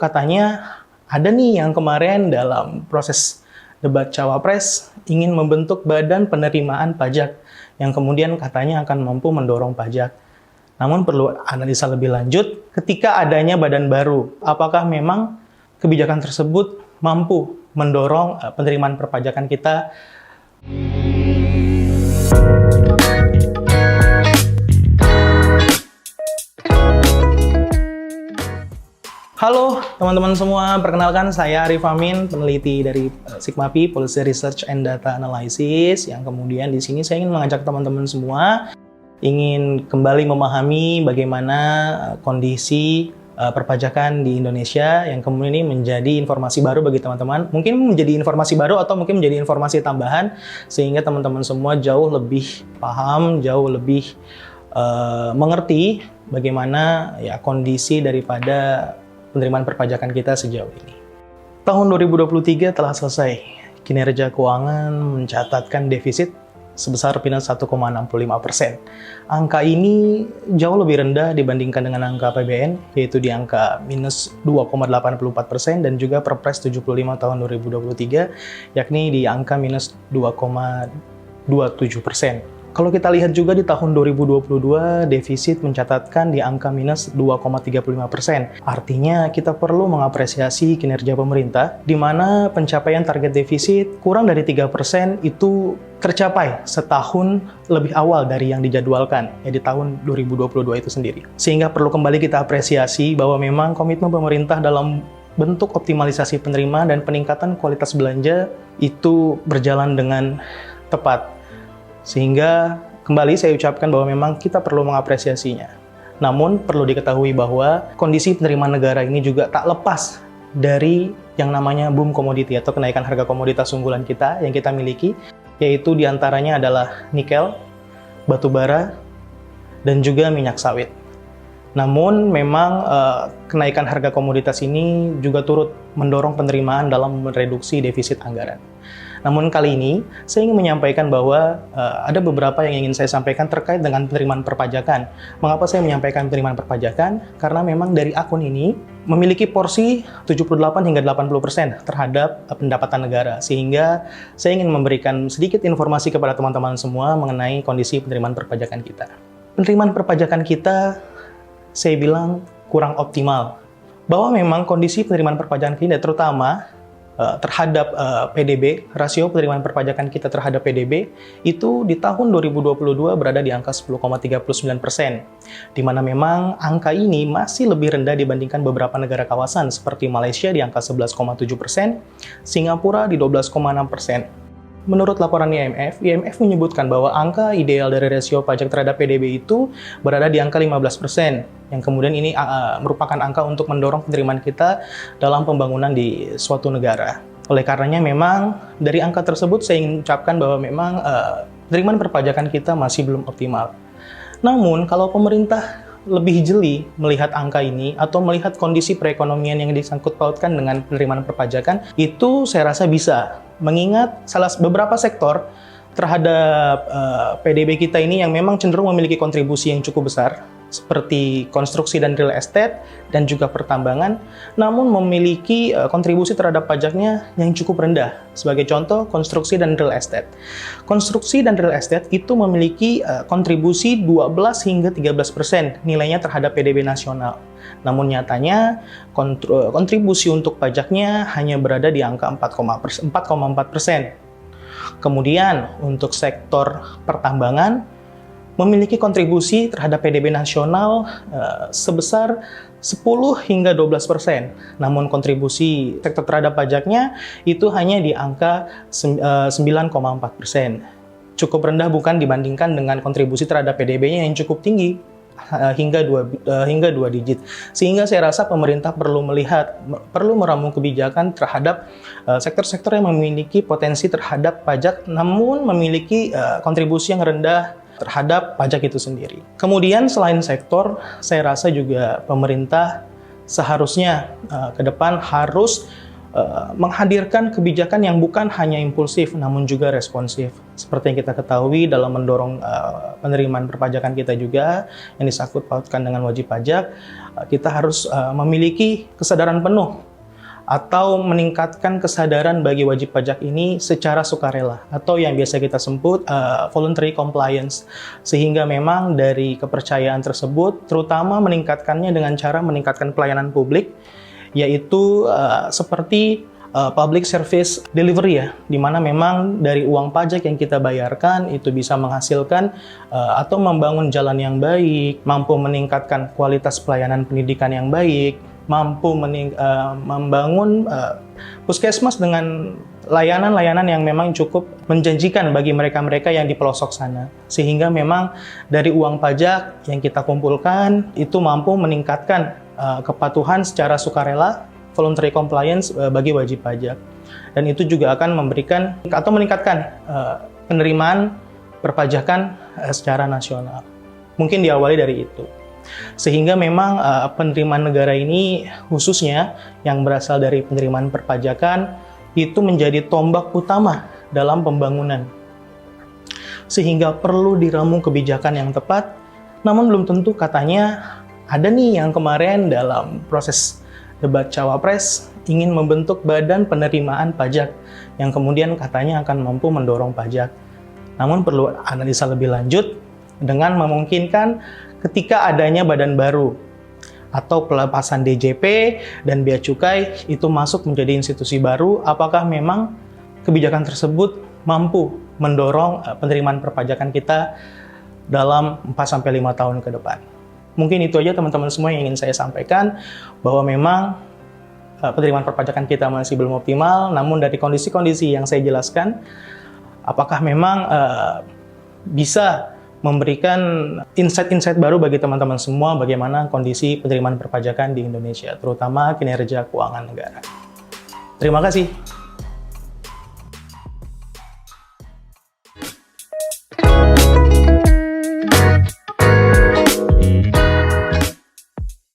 Katanya ada nih yang kemarin dalam proses debat Cawapres ingin membentuk badan penerimaan pajak yang kemudian katanya akan mampu mendorong pajak. Namun perlu analisa lebih lanjut ketika adanya badan baru. Apakah memang kebijakan tersebut mampu mendorong penerimaan perpajakan kita? Halo teman-teman semua, perkenalkan saya Arif Amin, peneliti dari Sigma-P, Policy Research and Data Analysis, yang kemudian di sini saya ingin mengajak teman-teman semua ingin kembali memahami bagaimana kondisi perpajakan di Indonesia yang kemudian ini menjadi informasi baru bagi teman-teman. Mungkin menjadi informasi baru atau mungkin menjadi informasi tambahan sehingga teman-teman semua jauh lebih paham, jauh lebih mengerti bagaimana ya kondisi daripada penerimaan perpajakan kita sejauh ini. Tahun 2023 telah selesai. Kinerja keuangan mencatatkan defisit sebesar minus 1,65%. Angka ini jauh lebih rendah dibandingkan dengan angka APBN, yaitu di angka minus 2,84% dan juga Perpres 75 tahun 2023, yakni di angka minus 2,27%. Kalau kita lihat juga di tahun 2022, defisit mencatatkan di angka minus 2,35%. Artinya kita perlu mengapresiasi kinerja pemerintah, di mana pencapaian target defisit kurang dari 3% itu tercapai setahun lebih awal dari yang dijadwalkan, ya di tahun 2022 itu sendiri. Sehingga perlu kembali kita apresiasi bahwa memang komitmen pemerintah dalam bentuk optimalisasi penerimaan dan peningkatan kualitas belanja itu berjalan dengan tepat. Sehingga kembali saya ucapkan bahwa memang kita perlu mengapresiasinya. Namun perlu diketahui bahwa kondisi penerimaan negara ini juga tak lepas dari yang namanya boom komoditi atau kenaikan harga komoditas unggulan kita yang kita miliki, yaitu diantaranya adalah nikel, batu bara, dan juga minyak sawit. Namun memang kenaikan harga komoditas ini juga turut mendorong penerimaan dalam mereduksi defisit anggaran. Namun kali ini saya ingin menyampaikan bahwa ada beberapa yang ingin saya sampaikan terkait dengan penerimaan perpajakan. Mengapa saya menyampaikan penerimaan perpajakan? Karena memang dari akun ini memiliki porsi 78 hingga 80% terhadap pendapatan negara. Sehingga saya ingin memberikan sedikit informasi kepada teman-teman semua mengenai kondisi penerimaan perpajakan kita. Penerimaan perpajakan kita saya bilang kurang optimal. Bahwa memang kondisi penerimaan perpajakan kita terutama terhadap PDB, rasio penerimaan perpajakan kita terhadap PDB itu di tahun 2022 berada di angka 10,39%, di mana memang angka ini masih lebih rendah dibandingkan beberapa negara kawasan seperti Malaysia di angka 11,7%, Singapura di 12,6%. Menurut laporan IMF menyebutkan bahwa angka ideal dari rasio pajak terhadap PDB itu berada di angka 15%, yang kemudian ini merupakan angka untuk mendorong penerimaan kita dalam pembangunan di suatu negara. Oleh karenanya memang dari angka tersebut saya ingin ucapkan bahwa memang penerimaan perpajakan kita masih belum optimal. Namun kalau pemerintah lebih jeli melihat angka ini atau melihat kondisi perekonomian yang disangkut pautkan dengan penerimaan perpajakan, itu saya rasa bisa mengingat beberapa sektor terhadap PDB kita ini yang memang cenderung memiliki kontribusi yang cukup besar seperti konstruksi dan real estate dan juga pertambangan, namun memiliki kontribusi terhadap pajaknya yang cukup rendah. Sebagai contoh, konstruksi dan real estate. Konstruksi dan real estate itu memiliki kontribusi 12 hingga 13% nilainya terhadap PDB nasional. Namun nyatanya kontribusi untuk pajaknya hanya berada di angka 4,4%. Kemudian untuk sektor pertambangan memiliki kontribusi terhadap PDB nasional sebesar 10 hingga 12%. Namun kontribusi sektor terhadap pajaknya itu hanya di angka 9,4%. Cukup rendah bukan dibandingkan dengan kontribusi terhadap PDB-nya yang cukup tinggi hingga 2 digit. Sehingga saya rasa pemerintah perlu meramu kebijakan terhadap sektor-sektor yang memiliki potensi terhadap pajak namun memiliki kontribusi yang rendah terhadap pajak itu sendiri. Kemudian selain sektor, saya rasa juga pemerintah seharusnya ke depan harus menghadirkan kebijakan yang bukan hanya impulsif, namun juga responsif. Seperti yang kita ketahui dalam mendorong penerimaan perpajakan kita juga, yang disangkut pautkan dengan wajib pajak, kita harus memiliki kesadaran penuh atau meningkatkan kesadaran bagi wajib pajak ini secara sukarela, atau yang biasa kita sebut voluntary compliance. Sehingga memang dari kepercayaan tersebut, terutama meningkatkannya dengan cara meningkatkan pelayanan publik, yaitu seperti public service delivery ya, di mana memang dari uang pajak yang kita bayarkan itu bisa menghasilkan atau membangun jalan yang baik, mampu meningkatkan kualitas pelayanan pendidikan yang baik, mampu membangun puskesmas dengan layanan-layanan yang memang cukup menjanjikan bagi mereka-mereka yang di pelosok sana. Sehingga memang dari uang pajak yang kita kumpulkan itu mampu meningkatkan kepatuhan secara sukarela, voluntary compliance bagi wajib pajak. Dan itu juga akan memberikan atau meningkatkan penerimaan perpajakan secara nasional. Mungkin diawali dari itu. Sehingga memang penerimaan negara ini khususnya yang berasal dari penerimaan perpajakan itu menjadi tombak utama dalam pembangunan. Sehingga perlu diramu kebijakan yang tepat, namun belum tentu katanya ada nih yang kemarin dalam proses debat Cawapres ingin membentuk badan penerimaan pajak yang kemudian katanya akan mampu mendorong pajak. Namun perlu analisa lebih lanjut dengan memungkinkan ketika adanya badan baru atau pelepasan DJP dan bea cukai itu masuk menjadi institusi baru, apakah memang kebijakan tersebut mampu mendorong penerimaan perpajakan kita dalam 4-5 tahun ke depan. Mungkin itu aja teman-teman semua yang ingin saya sampaikan, bahwa memang penerimaan perpajakan kita masih belum optimal, namun dari kondisi-kondisi yang saya jelaskan, apakah memang bisa memberikan insight-insight baru bagi teman-teman semua bagaimana kondisi penerimaan perpajakan di Indonesia, terutama kinerja keuangan negara. Terima kasih.